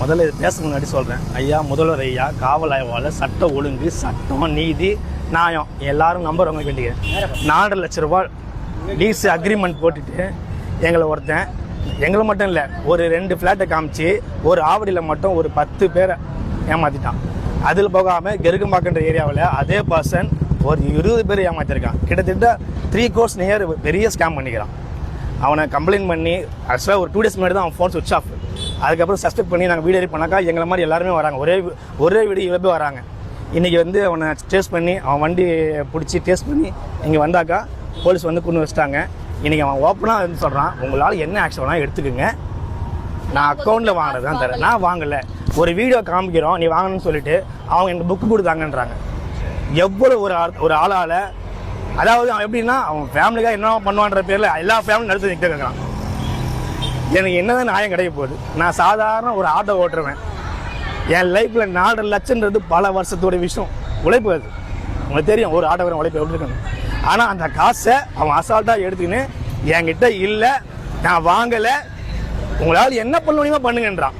முதல்ல இது பேச முன்னாடி சொல்கிறேன், ஐயா முதல்வர் ஐயா, காவல் ஆய்வாளர், சட்ட ஒழுங்கு, சட்டம், நீதி, நியாயம் எல்லாரும் நம்புறவங்க வேண்டிய 4.5 லட்ச ரூபாய் லீஸ் அக்ரிமெண்ட் போட்டுட்டு எங்களை மட்டும் இல்லை, ஒரு 2 ஃப்ளாட்டை காமிச்சு ஒரு ஆவடியில் மட்டும் ஒரு 10 பேரை ஏமாற்றிட்டான். அதில் போகாமல் கெருக்கம்பாக்கன்ற ஏரியாவில் அதே பர்சன் ஒரு 20 பேர் ஏமாற்றிருக்கான். கிட்டத்தட்ட 3 crores நியர் பெரிய ஸ்கேம் பண்ணிக்கிறான். அவனை கம்ப்ளைண்ட் பண்ணி ஆக்சுவலாக ஒரு 2 days முன்னாடி தான் அவன் ஃபோன் சுவிட்ச் ஆஃப். அதுக்கப்புறம் சஸ்பெக்ட் பண்ணி நாங்கள் வீடு பண்ணாக்கா எங்களை மாதிரி எல்லாருமே வராங்க, ஒரே வீடு இவ்வளோ பேர் வராங்க. இன்றைக்கி அவனை டேஸ்ட் பண்ணி அவன் வண்டி பிடிச்சி டேஸ்ட் பண்ணி இங்கே வந்தாக்கா போலீஸ் கொண்டு வச்சிட்டாங்க. இன்றைக்கி அவன் ஓப்பனாக சொல்கிறான், உங்களால் என்ன ஆக்ஷன் வேணால் எடுத்துக்கோங்க, நான் அக்கௌண்ட்டில் வாங்கினது தான் தரேன், நான் வாங்கலை. ஒரு வீடியோ காமிக்கிறோம் நீ வாங்கணும்னு சொல்லிட்டு அவங்க எனக்கு புக்கு கொடுத்தாங்கன்றாங்க. எவ்வளோ ஒரு ஆளால், அதாவது அவன் எப்படின்னா அவன் ஃபேமிலிக்காக என்ன பண்ணுவான்ற பேரில் எல்லா ஃபேமிலியும் நடத்து நிற்க கேட்குறான். எனக்கு என்னதான் நியாயம் கிடைக்க போகுது? நான் சாதாரண ஒரு ஆட்டோ ஓட்டுருவேன். என் லைஃப்பில் 4.5 லட்சம்ன்றது பல வருஷத்தோட விஷயம், உழைப்பு. அது உங்களுக்கு தெரியும், ஒரு ஆட்டோக்காரன் உழைப்பு எப்படி இருக்கணும். ஆனால் அந்த காசை அவன் அசால்ட்டாக எடுத்துக்கின்னு என்கிட்ட இல்லை, நான் வாங்கலை, உங்களால் என்ன பண்ண முடியுமோ பண்ணுங்கன்றான்.